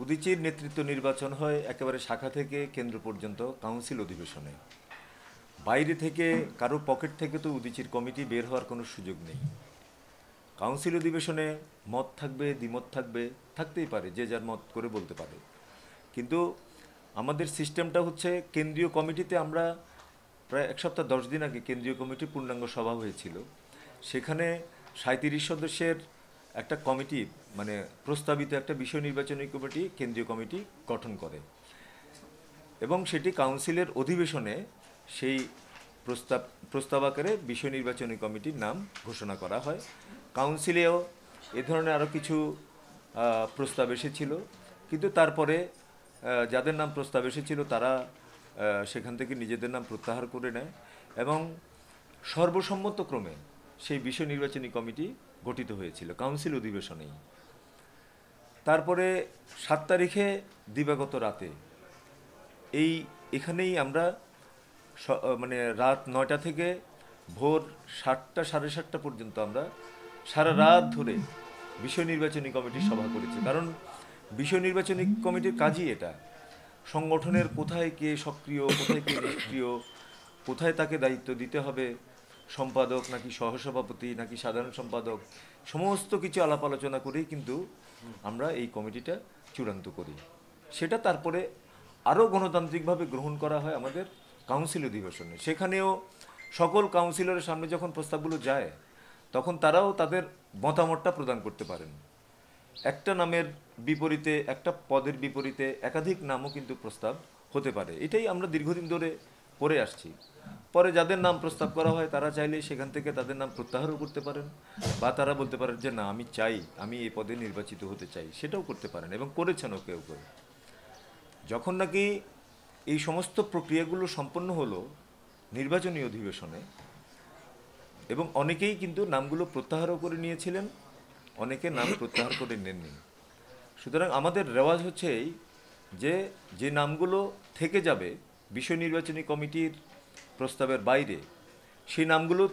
উদীচীর নেতৃত্ব নির্বাচন হয় একেবারে শাখা থেকে কেন্দ্র পর্যন্ত কাউন্সিল অধিবেশনে। বাইরে থেকে কারো পকেট থেকে তো উদীচীর কমিটি বের হওয়ার কোনো সুযোগ নেই। কাউন্সিল অধিবেশনে মত থাকবে, দ্বিমত থাকবে, থাকতেই পারে, যে যার মত করে বলতে পারে। কিন্তু আমাদের সিস্টেমটা হচ্ছে কেন্দ্রীয় কমিটিতে আমরা প্রায় 1 সপ্তাহ 10 দিন আগে কেন্দ্রীয় কমিটি পূর্ণাঙ্গ সভা হয়েছিল। সেখানে 37 সদস্যের একটা কমিটি, মানে প্রস্তাবিত একটা বিষয় নির্বাচনী কমিটি, কেন্দ্রীয় কমিটি গঠন করে এবং সেটি কাউন্সিলের অধিবেশনে সেই প্রস্তাব আকারে বিষয় নির্বাচনী কমিটির নাম ঘোষণা করা হয়। কাউন্সিলেও এ ধরনের আরও কিছু প্রস্তাব এসেছিল, কিন্তু তারপরে যাদের নাম প্রস্তাব এসেছিল তারা সেখান থেকে নিজেদের নাম প্রত্যাহার করে নেয় এবং সর্বসম্মতক্রমে সেই বিষয় নির্বাচনী কমিটি গঠিত হয়েছিল কাউন্সিল অধিবেশনেই। তারপরে 7 তারিখে দিবাগত রাতে এখানেই আমরা মানে রাত 9টা থেকে ভোর 7টা 7:30 পর্যন্ত আমরা সারা রাত ধরে বিষয় নির্বাচনী কমিটির সভা করেছি। কারণ বিষয় নির্বাচনী কমিটির কাজই এটা, সংগঠনের কোথায় কে সক্রিয়, কোথায় কে নিষ্ক্রিয়, কোথায় তাকে দায়িত্ব দিতে হবে, সম্পাদক নাকি সহসভাপতি নাকি সাধারণ সম্পাদক, সমস্ত কিছু আলাপ আলোচনা করেই কিন্তু আমরা এই কমিটিটা চূড়ান্ত করি। সেটা তারপরে আরও গণতান্ত্রিকভাবে গ্রহণ করা হয় আমাদের কাউন্সিল অধিবেশনে। সেখানেও সকল কাউন্সিলরের সামনে যখন প্রস্তাবগুলো যায় তখন তারাও তাদের মতামতটা প্রদান করতে পারেন। একটা নামের বিপরীতে, একটা পদের বিপরীতে একাধিক নামও কিন্তু প্রস্তাব হতে পারে। এটাই আমরা দীর্ঘদিন ধরে করে আসছি। পরে যাদের নাম প্রস্তাব করা হয় তারা চাইলে সেখান থেকে তাদের নাম প্রত্যাহারও করতে পারেন, বা তারা বলতে পারেন যে না, আমি চাই, আমি এই পদে নির্বাচিত হতে চাই, সেটাও করতে পারেন এবং করেছেনও কেউ কেউ। যখন নাকি এই সমস্ত প্রক্রিয়াগুলো সম্পন্ন হলো নির্বাচনী অধিবেশনে, এবং অনেকেই কিন্তু নামগুলো প্রত্যাহারও করে নিয়েছিলেন, অনেকে নাম প্রত্যাহার করে নেননি। সুতরাং আমাদের রেওয়াজ হচ্ছে এই যে যে নামগুলো থেকে যাবে বিষয় নির্বাচনী কমিটির প্রস্তাবের বাইরে, সেই নামগুলো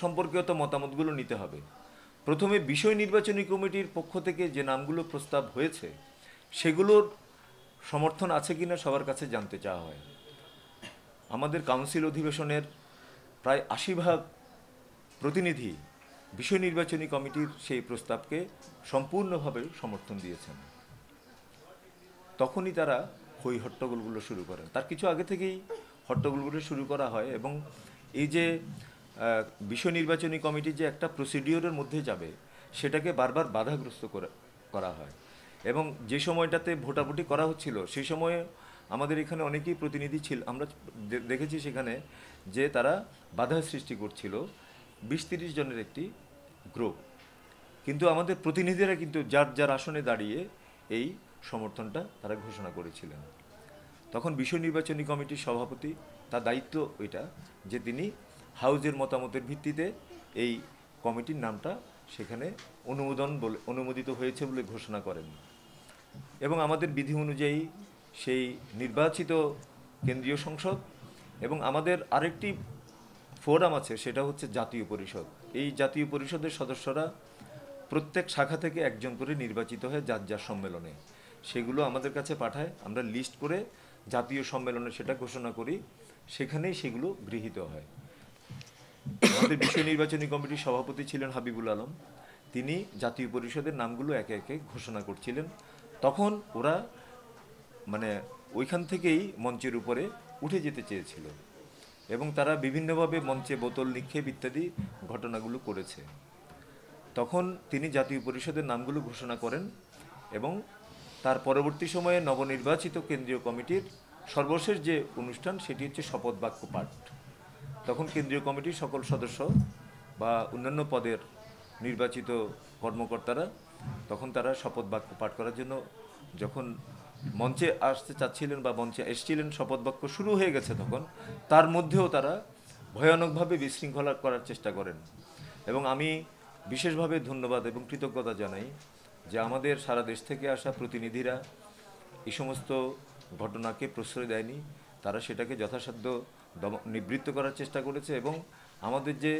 সম্পর্কিত মতামতগুলো নিতে হবে। প্রথমে বিষয় নির্বাচনী কমিটির পক্ষ থেকে যে নামগুলো প্রস্তাব হয়েছে সেগুলোর সমর্থন আছে কিনা সবার কাছে জানতে চাওয়া হয়। আমাদের কাউন্সিল অধিবেশনের প্রায় 80% প্রতিনিধি বিষয় নির্বাচনী কমিটির সেই প্রস্তাবকে সম্পূর্ণভাবে সমর্থন দিয়েছেন। তখনই তারা হই হট্টগোলগুলো শুরু করেন। তার কিছু আগে থেকেই হট্টগোলগুলো শুরু করা হয় এবং এই যে বিষয় নির্বাচনী কমিটি যে একটা প্রসিডিওরের মধ্যে যাবে সেটাকে বারবার বাধাগ্রস্ত করা হয়। এবং যে সময়টাতে ভোটাভুটি করা হচ্ছিল সেই সময়ে আমাদের এখানে অনেকেই প্রতিনিধি ছিল, আমরা দেখেছি সেখানে যে তারা বাধা সৃষ্টি করছিল 20-30 জনের একটি গ্রুপ। কিন্তু আমাদের প্রতিনিধিরা কিন্তু যার যার আসনে দাঁড়িয়ে এই সমর্থনটা তারা ঘোষণা করেছিলেন। তখন বিষয় নির্বাচনী কমিটির সভাপতি, তার দায়িত্ব ওইটা যে তিনি হাউজের মতামতের ভিত্তিতে এই কমিটির নামটা সেখানে অনুমোদিত হয়েছে বলে ঘোষণা করেন। এবং আমাদের বিধি অনুযায়ী সেই নির্বাচিত কেন্দ্রীয় সংসদ এবং আমাদের আরেকটি ফোরাম আছে, সেটা হচ্ছে জাতীয় পরিষদ। এই জাতীয় পরিষদের সদস্যরা প্রত্যেক শাখা থেকে একজন করে নির্বাচিত হয় যার যার সম্মেলনে, সেগুলো আমাদের কাছে পাঠায়, আমরা লিস্ট করে জাতীয় সম্মেলনে সেটা ঘোষণা করি, সেখানেই সেগুলো গৃহীত হয়। আমাদের বিষয় নির্বাচনী কমিটির সভাপতি ছিলেন হাবিবুল আলম, তিনি জাতীয় পরিষদের নামগুলো একে একে ঘোষণা করছিলেন। তখন ওরা মানে ওইখান থেকেই মঞ্চের উপরে উঠে যেতে চেয়েছিল এবং তারা বিভিন্নভাবে মঞ্চে বোতল নিক্ষেপ ইত্যাদি ঘটনাগুলো করেছে। তখন তিনি জাতীয় পরিষদের নামগুলো ঘোষণা করেন এবং তার পরবর্তী সময়ে নবনির্বাচিত কেন্দ্রীয় কমিটির সর্বশেষ যে অনুষ্ঠান সেটি হচ্ছে শপথ বাক্য পাঠ। তখন কেন্দ্রীয় কমিটির সকল সদস্য বা অন্যান্য পদের নির্বাচিত কর্মকর্তারা তখন তারা শপথ বাক্য পাঠ করার জন্য যখন মঞ্চে আসতে চাচ্ছিলেন বা মঞ্চে এসেছিলেন, শপথ বাক্য শুরু হয়ে গেছে তখন, তার মধ্যেও তারা ভয়ানকভাবে বিশৃঙ্খলা করার চেষ্টা করেন। এবং আমি বিশেষভাবে ধন্যবাদ এবং কৃতজ্ঞতা জানাই যে আমাদের সারা দেশ থেকে আসা প্রতিনিধিরা এই সমস্ত ঘটনাকে প্রশ্রয় দেয়নি, তারা সেটাকে যথাসাধ্য নিবৃত্ত করার চেষ্টা করেছে এবং আমাদের যে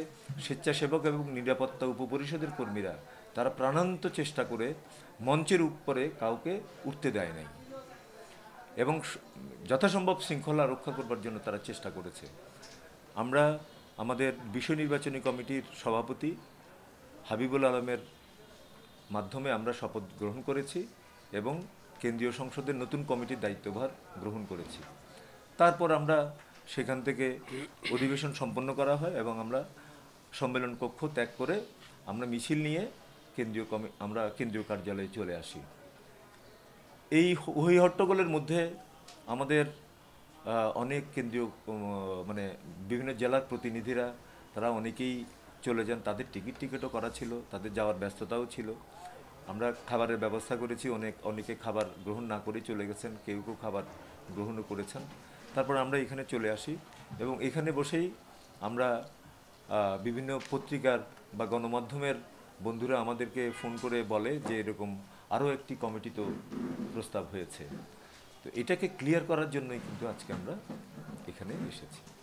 স্বেচ্ছাসেবক এবং নিরাপত্তা উপপরিষদের কর্মীরা তারা প্রাণান্ত চেষ্টা করে মঞ্চের উপরে কাউকে উঠতে দেয় নাই এবং যথাসম্ভব শৃঙ্খলা রক্ষা করবার জন্য তারা চেষ্টা করেছে। আমরা আমাদের বিষয় নির্বাচনী কমিটির সভাপতি হাবিবুল আলমের মাধ্যমে আমরা শপথ গ্রহণ করেছি এবং কেন্দ্রীয় সংসদের নতুন কমিটির দায়িত্বভার গ্রহণ করেছি। তারপর আমরা সেখান থেকে অধিবেশন সম্পন্ন করা হয় এবং আমরা সম্মেলন কক্ষ ত্যাগ করে আমরা মিছিল নিয়ে আমরা কেন্দ্রীয় কার্যালয়ে চলে আসি। এই হই হট্টগোলের মধ্যে আমাদের অনেক কেন্দ্রীয় মানে বিভিন্ন জেলার প্রতিনিধিরা তারা অনেকেই চলে যান, তাদের টিকিটও করা ছিল, তাদের যাওয়ার ব্যস্ততাও ছিল। আমরা খাবারের ব্যবস্থা করেছি, অনেকে খাবার গ্রহণ না করে চলে গেছেন, কেউ খাবার গ্রহণও করেছেন। তারপর আমরা এখানে চলে আসি এবং এখানে বসেই আমরা বিভিন্ন পত্রিকার বা গণমাধ্যমের বন্ধুরা আমাদেরকে ফোন করে বলে যে এরকম আরও একটি কমিটি তো প্রস্তাব হয়েছে। তো এটাকে ক্লিয়ার করার জন্যই কিন্তু আজকে আমরা এখানে এসেছি।